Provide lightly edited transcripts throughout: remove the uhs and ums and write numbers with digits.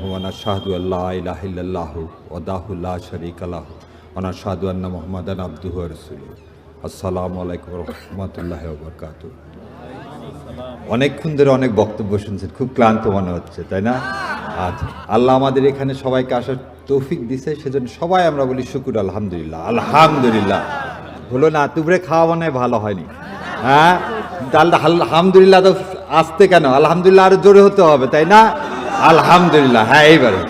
ওয়া নাশহাদু আল্লা ইলাহা ইল্লাল্লাহু ওয়াহদাহু লা শারীকা লাহু ওয়া নাশহাদু আন্না মুহাম্মাদান আবদুহু ওয়া রাসূলুহু। আসসালামু আলাইকুম ওয়া রাহমাতুল্লাহি ওয়া বারাকাতুহু। অনেকক্ষণ ধরে অনেক বক্তব্য শুনছেন, খুব ক্লান্ত মনে হচ্ছে, তাই না? আচ্ছা, আল্লাহ আমাদের এখানে সবাইকে আসার তৌফিক দিছে, সেজন্য সবাই আমরা বলি শুকুর আলহামদুলিল্লাহ। আলহামদুলিল্লাহ হলো না, তুবরে খাওয়া মানে ভালো হয়নি, হ্যাঁ? তাহলে আলহামদুলিল্লাহ তো আসতে কেন? আলহামদুলিল্লাহ আরো জোরে হতে হবে, তাই না? আলহামদুলিল্লাহ। হ্যাঁ, এইবারে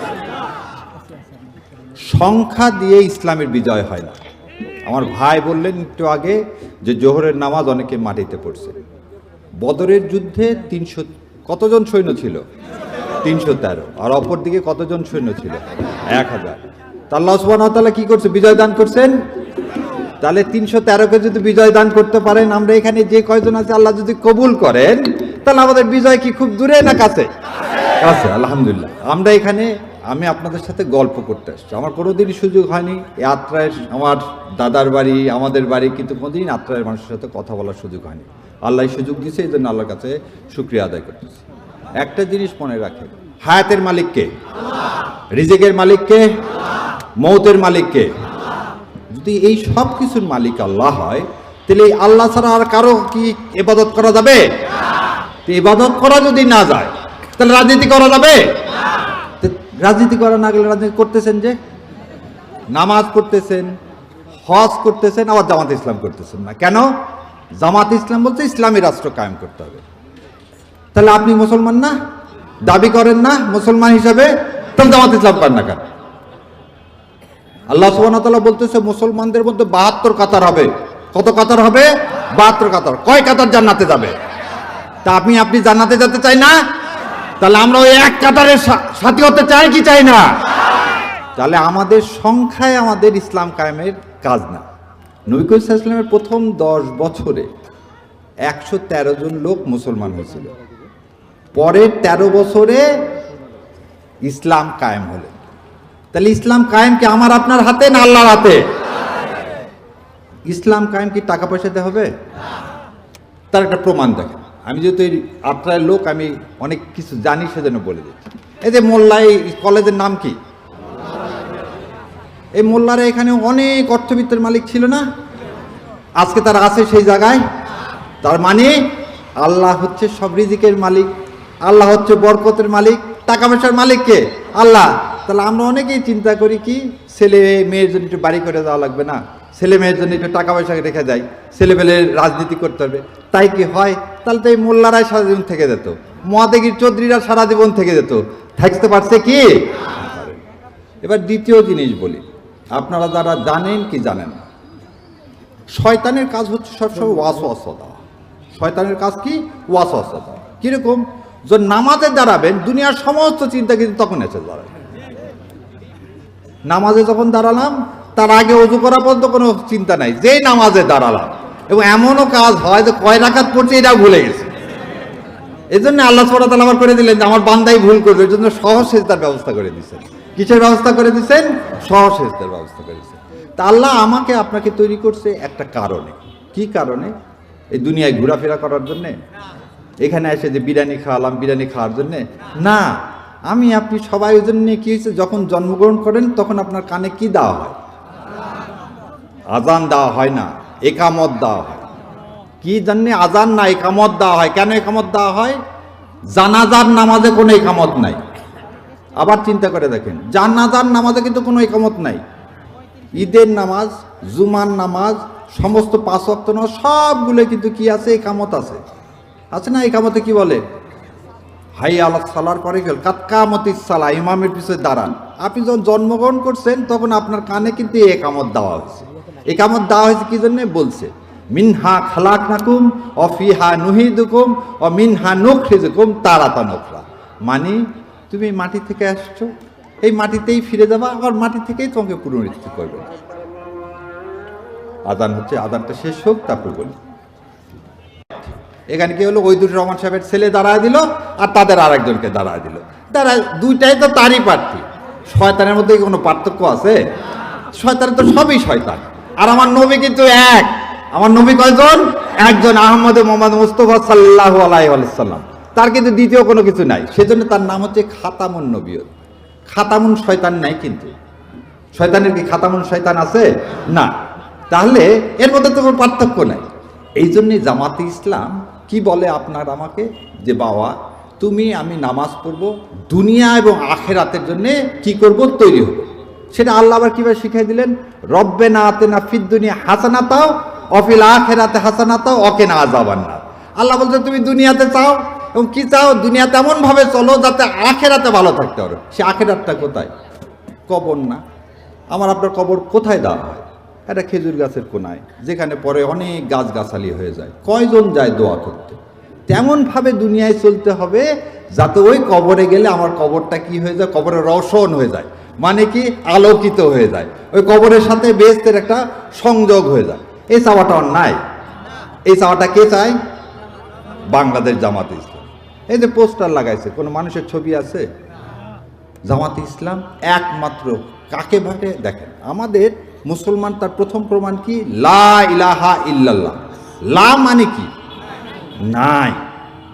সংখ্যা দিয়ে ইসলামের বিজয় হয় না। আমার ভাই বললেন একটু আগে যে জোহরের নামাজ অনেকে মাটিতে পড়ছে। বদরের যুদ্ধে 300 কতজন সৈন্য ছিল? 313। আর অপর দিকে কতজন সৈন্য ছিল? 1000। তা আল্লাহ সুবহানাহু ওয়া তাআলা কি করছে? বিজয় দান করছেন। তাহলে 313কে যদি বিজয় দান করতে পারেন, আমরা এখানে যে কয়জন আছে আল্লাহ যদি কবুল করেন, তাহলে আমাদের বিজয় কি খুব দূরে না কাছে? কাছে, আলহামদুলিল্লাহ। আমরা এখানে, আমি আপনাদের সাথে গল্প করতে আসছি। আমার কোনোদিনই সুযোগ হয়নি আত্রায়ের, আমার দাদার বাড়ি, আমাদের বাড়ি, কিন্তু কোনোদিন আত্রায়ের মানুষের সাথে কথা বলার সুযোগ হয়নি। আল্লাহ সুযোগ দিয়েছে, এই জন্য আল্লাহর কাছে শুকরিয়া আদায় করতেছি। একটা জিনিস মনে রাখেন, হায়াতের মালিক কে? রিজিকের মালিক কে? মৌতের মালিক কে? যদি এই সব কিছুর মালিক আল্লাহ হয়, তাহলে এই আল্লাহ ছাড়া আর কারো কি ইবাদত করা যাবে? ইবাদত করা যদি না যায়, তাহলে রাজনীতি করা যাবে? রাজনীতি করা না গেলে রাজনীতি করতেছেন যে, নামাজ পড়তেছেন, হজ করতেছেন, আবার জামাত ইসলাম করতেছেন না কেন? জামাত ইসলাম বলতে ইসলামী রাষ্ট্র কায়েম করতে হবে। তাহলে আপনি মুসলমান না, দাবি করেন না মুসলমান হিসাবে, তাহলে জামাত ইসলাম করেন না কেন? আল্লাহ সুবহানাহু ওয়া তাআলা বলতেছে মুসলমানদের মধ্যে 72 কাতার হবে। কত কাতার হবে? 72 কাতার। কয় কাতার জান্নাতে যাবে? তা আপনি জান্নাতে যেতে চাই না? তাহলে আমরা ওই এক কাতারের সাথী হতে চাই কি চাই না? তাহলে আমাদের সংখ্যায় আমাদের ইসলাম কায়েমের কাজ না। নবী করিম সাল্লাল্লাহু আলাইহি ওয়াসাল্লামের প্রথম 10 বছরে 113 জন লোক মুসলমান হয়েছিল। পরের 13 বছরে ইসলাম কায়েম হলো। তাহলে ইসলাম কায়েম কি আমার আপনার হাতে না আল্লাহর হাতে? ইসলাম কায়েম কি টাকা পয়সাতে হবে? তার একটা প্রমাণ দেখেন। আমি যেহেতু এই আত্রায়ের লোক, আমি অনেক কিছু জানি, সেজন্য বলে দিচ্ছি। এই যে মোল্লা, এই কলেজের নাম কি? এই মোল্লারা এখানে অনেক অর্থবিত্তের মালিক ছিল না? আজকে তারা আছে সেই জায়গায়। তার মানে আল্লাহ হচ্ছে সব রিজিকের মালিক, আল্লাহ হচ্ছে বরকতের মালিক, টাকা পয়সার মালিক কে? আল্লাহ। তাহলে আমরা অনেকেই চিন্তা করি কি, ছেলে মেয়ের জন্য একটু বাড়ি করে দেওয়া লাগবে না, ছেলে মেয়ের জন্য একটু টাকা পয়সা রেখে যায়, ছেলেপেলের রাজনীতি করতে হবে, তাই কি হয়? তাহলে তো এই মোল্লারাই সারা জীবন থেকে যেত, মহাদেগির চৌধুরীরা সারা জীবন থেকে যেত, থাকতে পারছে কি? এবার দ্বিতীয় জিনিস বলি, আপনারা যারা জানেন কি জানেন না, শয়তানের কাজ হচ্ছে সবসময় ওয়াসওয়াসা দেওয়া। শয়তানের কাজ কি? ওয়াসওয়াসা দেওয়া। কিরকম? যখন নামাজে দাঁড়াবেন, দুনিয়ার সমস্ত চিন্তা কিন্তু তখন এসে দাঁড়াবে। নামাজে যখন দাঁড়ালাম, তার আগে ওযু করা পর্যন্ত কোনো চিন্তা নাই, যেই নামাজে দাঁড়ালাম। এবং এমনও কাজ হয় যে কয় রাকাত পড়ছে এটাও ভুলে গেছে। এই জন্য আল্লাহ সুবহানাহু ওয়া তাআলা আবার করে দিলেন যে আমার বান্দাই ভুল করবে, এই জন্য সহজ সেজদার ব্যবস্থা করে দিচ্ছেন। কিসের ব্যবস্থা করে দিচ্ছেন? সহজ সেজদার ব্যবস্থা করে দিচ্ছেন। তা আল্লাহ আমাকে আপনাকে তৈরি করছে একটা কারণে। কি কারণে? এই দুনিয়ায় ঘোরাফেরা করার জন্যে? এখানে এসে যে বিরিয়ানি খাওয়ালাম, বিরিয়ানি খাওয়ার জন্যে না। আমি আপনি সবাই ওই জন্য কি হয়েছে, যখন জন্মগ্রহণ করেন তখন আপনার কানে কি দেওয়া হয়? আজান দেওয়া হয় না, একামত দেওয়া হয়। কি জাননি আজান না একামত দেওয়া হয়। কেন একামত দেওয়া হয়? জানাজার নামাজে কোনো একামত নাই। আবার চিন্তা করে দেখেন, জানাজার নামাজে কিন্তু কোনো একামত নাই। ঈদের নামাজ, জুমার নামাজ, সমস্ত 5 ওয়াক্ত নামাজ সবগুলো কিন্তু কি আছে? একামত আছে। আছে না? একামতে কি বলে? হাই আলাস সালার পরে গেল কাতকামতিস সালা, ইমামের পিছনে দাঁড়ান। আপনি যখন জন্মগ্রহণ করছেন তখন আপনার কানে কিন্তু একামত দেওয়া হয়েছে। একামত দেওয়া হয়েছে কি জন্য? বলছে মিনহা খালাকনাকুম ওয়া ফিহা নুহিদুকুম ওয়া মিনহা নুখরিজুকুম তারাতান উখরা। মানে তুমি মাটি থেকে আসছো, এই মাটিতেই ফিরে যাবা, আবার মাটি থেকেই তোমাকে পুনরুত্থিত করবে। আজান হচ্ছে, আজানটা শেষ হোক তারপর বলি। এখানে কি হলো? ওইদুর রহমান সাহেবের ছেলে দাঁড়ায় দিল, আর তাদের আরেকজনকে দাঁড়ায় দিল। তারা দুইটাই তো তারই প্রার্থী। শয়তানের মধ্যে কোনো পার্থক্য আছে? শয়তানের তো সবই শয়তান। আর আমার নবী কিন্তু এক। আমার নবী কয়জন? একজন, আহমদ মোহাম্মদ মুস্তাফা সাল্লাল্লাহু আলাইহি ওয়াসাল্লাম। তার কিন্তু দ্বিতীয় কোনো কিছু নাই, সেজন্য তার নাম হচ্ছে খাতামুন নবিয়্যিন। খাতামুন শয়তান নাই, কিন্তু শয়তানের কি খাতামুন শয়তান আছে? না। তাহলে এর মধ্যে তো কোনো পার্থক্য নাই। এই জন্যে জামাতে ইসলাম কি বলে আপনার আমাকে, যে বাবা তুমি আমি নামাজ পড়বো, দুনিয়া এবং আখেরাতের জন্যে কি করব, তৈরি হবো। সেটা আল্লাহ আবার কিভাবে শিখাই দিলেন, রব্বেনা আতিনা ফিদ দুনিয়া হাসানাতাও অফিল আখিরাতে হাসানাতাও ওয়াকিনা আযাবান্নার। আল্লাহ বলছে তুমি দুনিয়াতে চাও এবং কি চাও, দুনিয়াতে এমন ভাবে চলো যাতে আখেরাতে ভালো থাকতে পারো। সে আখেরাতটা কোথায়? কবর না। আমার আপনার কবর কোথায় দেওয়া হয়? একটা খেজুর গাছের কোনায়, যেখানে পরে অনেক গাছগাছালি হয়ে যায়। কয়জন যায় দোয়া করতে? তেমনভাবে দুনিয়ায় চলতে হবে যাতে ওই কবরে গেলে আমার কবরটা কি হয়ে যায়, কবরে রওশন হয়ে যায়, মানে কি আলোকিত হয়ে যায়, ওই কবরের সাথে বেহেশতের একটা সংযোগ হয়ে যায়। এই চাওয়াটা নাই। এই চাওয়াটা কে চায়? বাংলাদেশ জামাতে ইসলাম। এই যে পোস্টার লাগাইছে, কোনো মানুষের ছবি আছে? জামাতে ইসলাম একমাত্র কাকে ভাটে দেখেন, আমাদের মুসলমান তার প্রথম প্রমাণ কি, লা ইলাহা ইল্লাল্লাহ। লা মানে কি? নাই।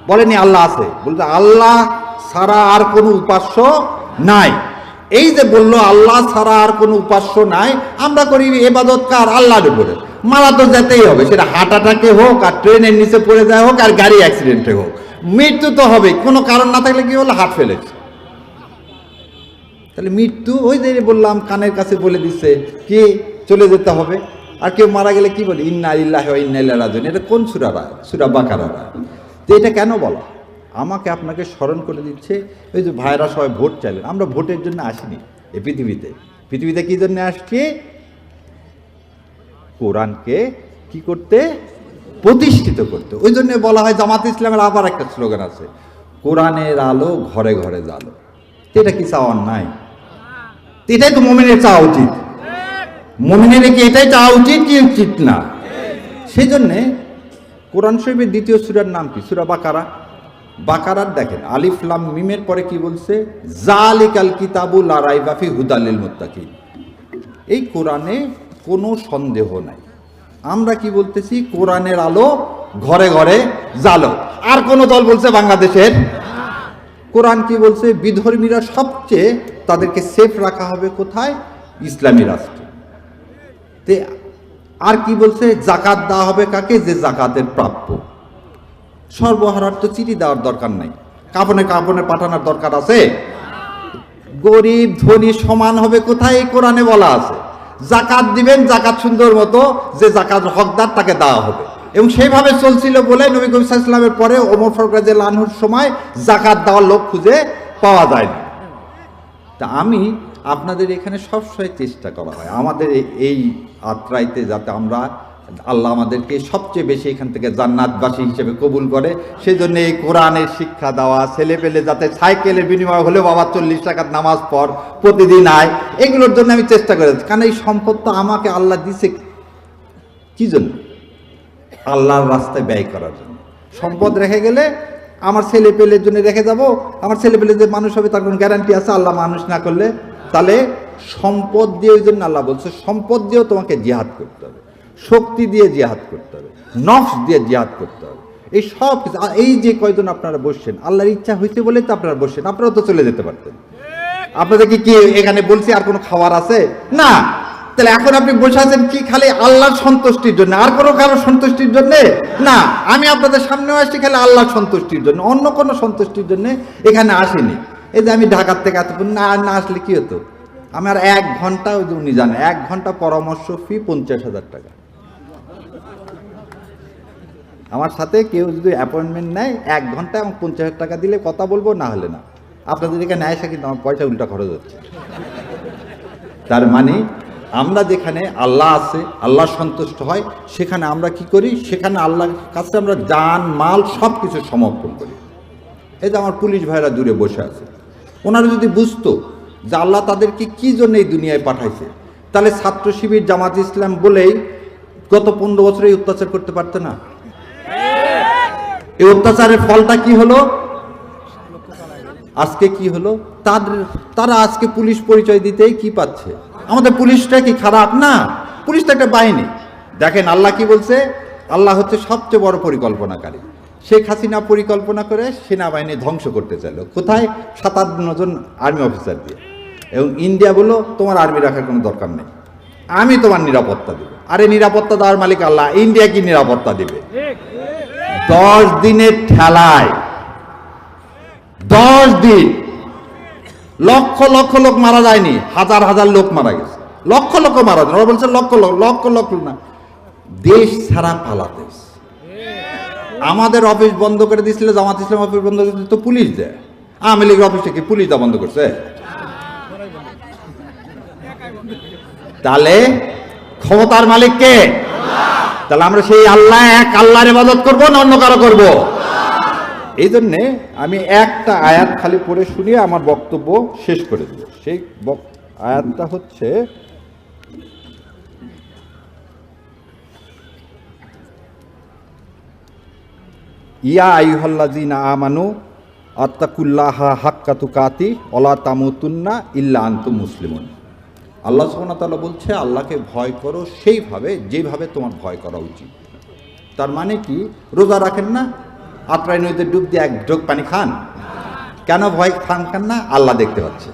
বলেনি আল্লাহ আছে, বলতে আল্লাহ ছাড়া আর কোনো উপাস্য নাই। এই যে বললো আল্লাহ ছাড়া আর কোনো উপাস্য নাই, আমরা করি ইবাদত কার? আল্লাহর উপরে। মারা তো যেতেই হবে, সেটা হার্ট অ্যাটাকে হোক, আর ট্রেনের নিচে পড়ে যায় হোক, আর গাড়ি অ্যাক্সিডেন্টে হোক, মৃত্যু তো হবে। কোনো কারণ না থাকলে কি হলো, হার্ট ফেলেছে। তাহলে মৃত্যু ওই যে বললাম কানের কাছে বলে দিচ্ছে কি চলে যেতে হবে। আর কেউ মারা গেলে কি বলে, ইন্না লিল্লাহি ওয়া ইন্না ইলাইহি রাজিউন। এটা কোন সূরা? সূরা বাকারা। তো এটা কেন বলা? আমাকে আপনাকে স্মরণ করে দিচ্ছে, ওই যে ভাইরা সবাই ভোট চাইলেন, আমরা ভোটের জন্য আসিনি এই পৃথিবীতে কি জন্য আসছি? কোরআনকে কি করতে? প্রতিষ্ঠিত করতে। ওই জন্য বলা হয় জামাত ইসলামের আবার একটা স্লোগান আছে, কোরআনের আলো ঘরে ঘরে জালো। এটা কি চাওয়ার নাই? এটাই তো মুমিনের চাওয়া উচিত। মুমিনের কি এটাই চাওয়া উচিত কি উচিত না? সেই জন্যে কোরআন শরীফের দ্বিতীয় সূরার নাম কি? সূরা বাকারা। বাকারার দেখেন আলিফ লাম মিমের পরে কি বলছে, জালিকাল কিতাবু লা রাইবা ফি হুদাল লিল মুত্তাকিন। এই কোরআনে কোনো সন্দেহ নাই। আমরা কি বলতেছি, কোরআনের আলো ঘরে ঘরে জালো। আর কোন দল বলছে বাংলাদেশের? কোরআন কি বলছে, বিধর্মীরা সবচেয়ে তাদেরকে সেফ রাখা হবে কোথায়? ইসলামী রাষ্ট্রে। তে আর কি বলছে, জাকাত দেওয়া হবে কাকে? যে জাকাতের প্রাপ্য। সর্বহারার তো চিঠি দেওয়ার দরকার নাই, কাপনে পাঠানোর দরকার আছে? গরিব ধনী সমান হবে কোথায়? এই কোরআনে বলা আছে। জাকাত দিবেন, জাকাত সুন্দর মতো যে জাকাত হকদার তাকে দেওয়া হবে। এবং সেইভাবে চলছিল বলে নবী করিম সাল্লাল্লাহু আলাইহি ওয়াসাল্লামের পরে ওমর ফারুক রাদিয়াল্লাহু আনহুর সময় জাকাত দেওয়ার লোক খুঁজে পাওয়া যায় না। তা আমি আপনাদের এখানে সবসময় চেষ্টা করা হয় আমাদের এই আত্রাইতে যাতে আমরা আল্লাহ আমাদেরকে সবচেয়ে বেশি এখান থেকে জান্নাতবাসী হিসেবে কবুল করে। সেই জন্য এই কোরআনের শিক্ষা দেওয়া, ছেলে পেলে যাতে সাইকেলের বিনিময় হলেও বাবা 40 টাকার নামাজ পড়, প্রতিদিন আয়, এগুলোর জন্য আমি চেষ্টা করেছি। কারণ এই সম্পদ তো আমাকে আল্লাহ দিছে কি জন্য? আল্লাহর রাস্তায় ব্যয় করার জন্য। সম্পদ রেখে গেলে আমার ছেলে পেলের জন্য রেখে যাব, আমার ছেলে পেলে যে মানুষ হবে তার কোনো গ্যারান্টি আছে? আল্লাহ মানুষ না করলে। তাহলে সম্পদ দিয়ে, ওই জন্য আল্লাহ বলছে সম্পদ দিয়েও তোমাকে জিহাদ করতে হবে, শক্তি দিয়ে জিহাদ করতে হবে, নফস দিয়ে জিহাদ করতে হবে। এই সব কিছু। এই যে কয়জন আপনারা বসছেন, আল্লাহর ইচ্ছা হয়েছে বলে তো আপনারা বসছেন, আপনারাও তো চলে যেতে পারতেন। আপনাদেরকে কি এখানে বলছি আর কোনো খাবার আছে? না। তাহলে এখন আপনি বসে আছেন কি খালি আল্লাহর সন্তুষ্টির জন্য, আর কোনো কারো সন্তুষ্টির জন্য না। আমি আপনাদের সামনেও আসছি খালি আল্লাহর সন্তুষ্টির জন্য, অন্য কোনো সন্তুষ্টির জন্য এখানে আসিনি। এই যে আমি ঢাকার থেকে এতক্ষণ না আসলে কি হতো, আমার 1 ঘন্টা, ওই যে উনি জানেন, 1 ঘন্টা পরামর্শ ফি 50,000 টাকা। আমার সাথে কেউ যদি অ্যাপয়েন্টমেন্ট নেয় 1 ঘন্টা এবং 50,000 টাকা দিলে কথা বলবো, না হলে না। আপনাদের এখানে আসা কিন্তু আমার পয়সা উল্টা খরচ হচ্ছে। তার মানে আমরা যেখানে আল্লাহ আছে, আল্লাহ সন্তুষ্ট হয়, সেখানে আমরা কি করি? সেখানে আল্লাহর কাছে আমরা জান মাল সব কিছু সমর্পণ করি। এই যে আমার পুলিশ ভাইরা দূরে বসে আছে, ওনারা যদি বুঝতো যে আল্লাহ তাদেরকে কি জন্য এই দুনিয়ায় পাঠাইছে, তাহলে ছাত্র শিবির জামাত ইসলাম বলেই গত 15 বছরে এই অত্যাচার করতে পারতো না। এই অত্যাচারের ফলটা কি হলো? আজকে কি হলো? তারা আজকে পুলিশ পরিচয় দিতেই কি পাচ্ছে? আমাদের পুলিশটা কি খারাপ? না, পুলিশ তো একটা বাহিনী। দেখেন আল্লাহ কি বলছে, আল্লাহ হচ্ছে সবচেয়ে বড় পরিকল্পনাকারী। শেখ হাসিনা পরিকল্পনা করে সেনাবাহিনী ধ্বংস করতে চাইল, কোথায়? 57 জন আর্মি অফিসার দিয়ে। এবং ইন্ডিয়া বলল তোমার আর্মি রাখার কোনো দরকার নেই, আমি তোমার নিরাপত্তা দেব। আরে নিরাপত্তা দেওয়ার মালিক আল্লাহ, ইন্ডিয়া কি নিরাপত্তা দিবে? 10 দিনের ঠেলায় 10 দিন লক্ষ লক্ষ লোক মারা যায়নি, হাজার হাজার লোক মারা গেছে, লক্ষ লক্ষ মারা যায়। ওরা বলছে লক্ষ লক্ষ লক্ষ লক্ষ না, দেশ ছাড়া পালাতে। আমাদের অফিস বন্ধ করে দিয়েছিল, জামাত ইসলাম অফিস বন্ধ করে দিয়েছিল তো পুলিশ দেয়। আওয়ামী লীগের অফিসটা কি পুলিশ দা বন্ধ করছে? তাহলে ক্ষমতার মালিক কে? তাহলে আমরা সেই আল্লাহ, এক আল্লাহর ইবাদত করবো না অন্য কারো করবো? এই জন্যে আমি একটা আয়াত খালি পড়ে শুনিয়ে আমার বক্তব্য শেষ করে দেব। সেই আয়াতটা হচ্ছে ইয়া আইয়ুহাল্লাযীনা আমানু আত্তাকুল্লাহা হাক্কা তুকাতি ওয়ালা তামুতুন্না ইল্লা আনতুম মুসলিমুন। আল্লাহ সুবহানাহু ওয়া তাআলা বলছে আল্লাহকে ভয় করো সেইভাবে যেভাবে তোমার ভয় করা উচিত। তার মানে কি? রোজা রাখেন না, আত্রাই নদীতে ডুব দিয়ে এক ঢোক পানি খান, কেন ভয় খান না? আল্লাহ দেখতে পাচ্ছে।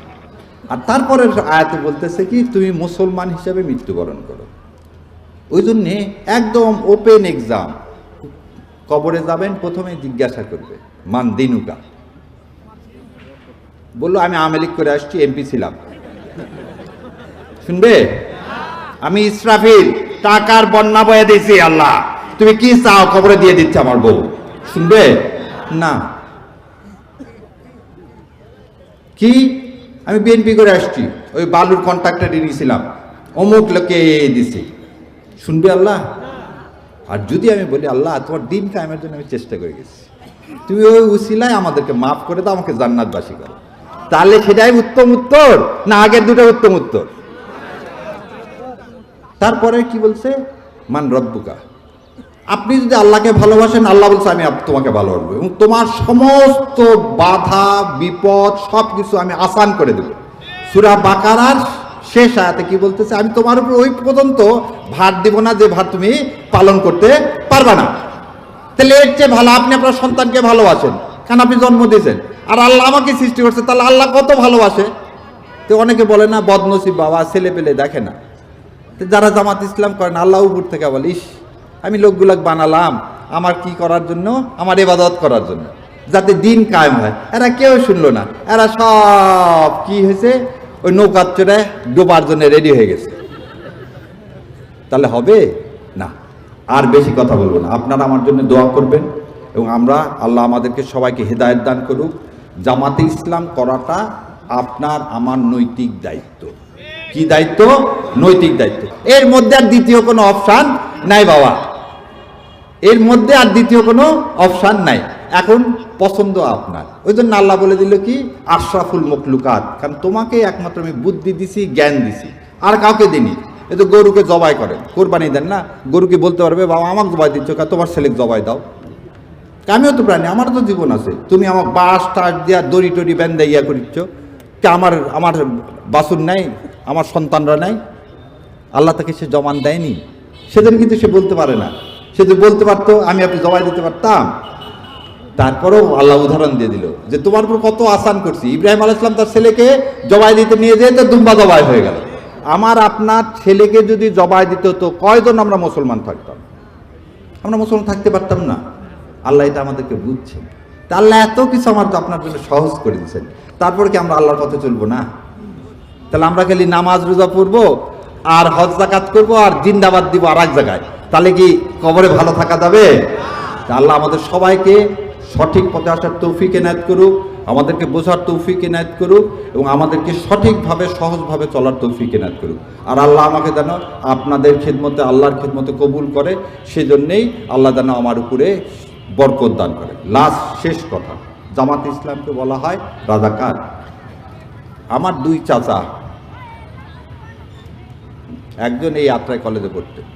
আর তারপরে আয়াতে বলতেছে কি তুমি মুসলমান হিসেবে মৃত্যুবরণ করো। ওই জন্যে একদম ওপেন এক্সাম, কবরে যাবেন প্রথমে জিজ্ঞাসা করবে মান দিনুকা, বললো আমি আওয়ামী লীগ করে আসছি, এমপি ছিলাম, শুনবে? আমি ইসরাফিল টাকার বন্যা বয়ে দিয়েছি, আল্লাহ তুমি কি চাও? কবরে দিয়ে দিচ্ছে আমার বউ, শুনবে না? কি আমি বিএনপি করে আসছি, ওই বালুর কন্ট্রাক্টটা নিয়েছিলাম, অমুক লোকে দিছি, শুনবে আল্লাহ? আর যদি আমি বলি আল্লাহ তোমার দিন কায়েমের জন্য আমি চেষ্টা করে গেছি, তুমি ওই উসিলায় আমাদেরকে মাফ করে দাও, আমাকে জান্নাতবাসী করো, তাহলে সেটাই উত্তম উত্তর না আগের দুটো উত্তম উত্তর? তারপরে কি বলছে? মান রব্বুকা, আপনি যদি আল্লাহকে ভালোবাসেন, আল্লাহ বলছে আমি তোমাকে ভালোবাসবো এবং তোমার সমস্ত বাধা বিপদ সব কিছু আমি আসান করে দেব। সূরা বাকারার শেষ আয়াতে কি বলতেছে? আমি তোমার উপর ওই পর্যন্ত ভার দিব না যে ভার তুমি পালন করতে পারবা না। তাহলে এর চেয়ে ভালো আপনি আপনার সন্তানকে ভালোবাসেন, কারণ আপনি জন্ম দিয়েছেন, আর আল্লাহ আমাকে সৃষ্টি করছে, তাহলে আল্লাহ কত ভালোবাসে। তো অনেকে বলে না বদনসিব বাবা, ছেলে পেলে দেখে না। তো যারা জামাত ইসলাম করেন আল্লাহ উপর থেকে বলিস আমি লোকগুলাক বানালাম আমার কি করার জন্য? আমার ইবাদত করার জন্য, যাতে দিন কায়েম হয়। এরা কেউ শুনলো না, এরা সব কি হয়েছে? ওই নৌকার চড়ে ডোবার জন্য রেডি হয়ে গেছে। তাহলে হবে না। আর বেশি কথা বলবো না, আপনারা আমার জন্য দোয়া করবেন এবং আমরা আল্লাহ আমাদেরকে সবাইকে হেদায়েত দান করুক। জামাতে ইসলাম করাটা আপনার আমার নৈতিক দায়িত্ব। কি দায়িত্ব? নৈতিক দায়িত্ব। এর মধ্যে আর দ্বিতীয় কোনো অপশান নাই বাবা, এর মধ্যে আর দ্বিতীয় কোনো অপশান নাই। এখন পছন্দ আপনার। ওই জন্য আল্লাহ বলে দিল কি আশরাফুল মখলুকাত, কারণ তোমাকে একমাত্র আমি বুদ্ধি দিছি, জ্ঞান দিছি, আর কাউকে দিনি। এই তো গরুকে জবাই করেন, কোরবানি দেন না, গরুকে বলতে পারবে বাবা আমাকে জবাই দিচ্ছ, তোমার ছেলেকে জবাই দাও। আমিও তো প্রাণী, আমারও তো জীবন আছে, তুমি আমাকে বাঁশ টাস দিয়া দড়ি টড়ি বেঁধে ইয়া করিচ্ছ, কে আমার বাসুর নাই, আমার সন্তানরা নাই? আল্লাহ তাকে সে জমান দেয়নি, সেদিন কিন্তু সে বলতে পারে না। সে যদি বলতে পারতো আমি আপনি জবাই দিতে পারতাম। তারপরেও আল্লাহ উদাহরণ দিয়ে দিল যে তোমার উপর কত আসান করছি। ইব্রাহিম আলাইহিস সালাম তার ছেলেকে জবাই দিতে নিয়ে যেয়ে তো দুম্বা জবাই হয়ে গেল। আমার আপনার ছেলেকে যদি জবাই দিত তো কয়জন আমরা মুসলমান থাকতাম? আমরা মুসলমান থাকতে পারতাম না। আল্লাহ এটা আমাদেরকে বুঝছেন। তা আল্লাহ এত কিছু আমার আপনার জন্য সহজ করে দিচ্ছেন, তারপরে কি আমরা আল্লাহর পথে চলবো না? তাহলে আমরা খালি নামাজ রোজা পড়বো আর হজ যাকাত করবো আর জিন্দাবাদ দিব আর এক জায়গায়, তাহলে কি কবরে ভালো থাকা যাবে? আল্লাহ আমাদের সবাইকে সঠিক পথে আসার তৌফিক এনায়েত করুক, আমাদেরকে বোঝার তৌফিক এনায়েত করুক এবং আমাদেরকে সঠিকভাবে সহজভাবে চলার তৌফিক এনায়েত করুক। আর আল্লাহ আমাকে যেন আপনাদের খেদমতে আল্লাহর খেদমতে কবুল করে, সেজন্যেই আল্লাহ যেন আমার উপরে বরকত দান করে। লাস্ট শেষ কথা, জামাত ইসলামকে বলা হয় রাজাকার। আমার দুই চাচা, একজন এই আত্রাই কলেজে পড়তেন,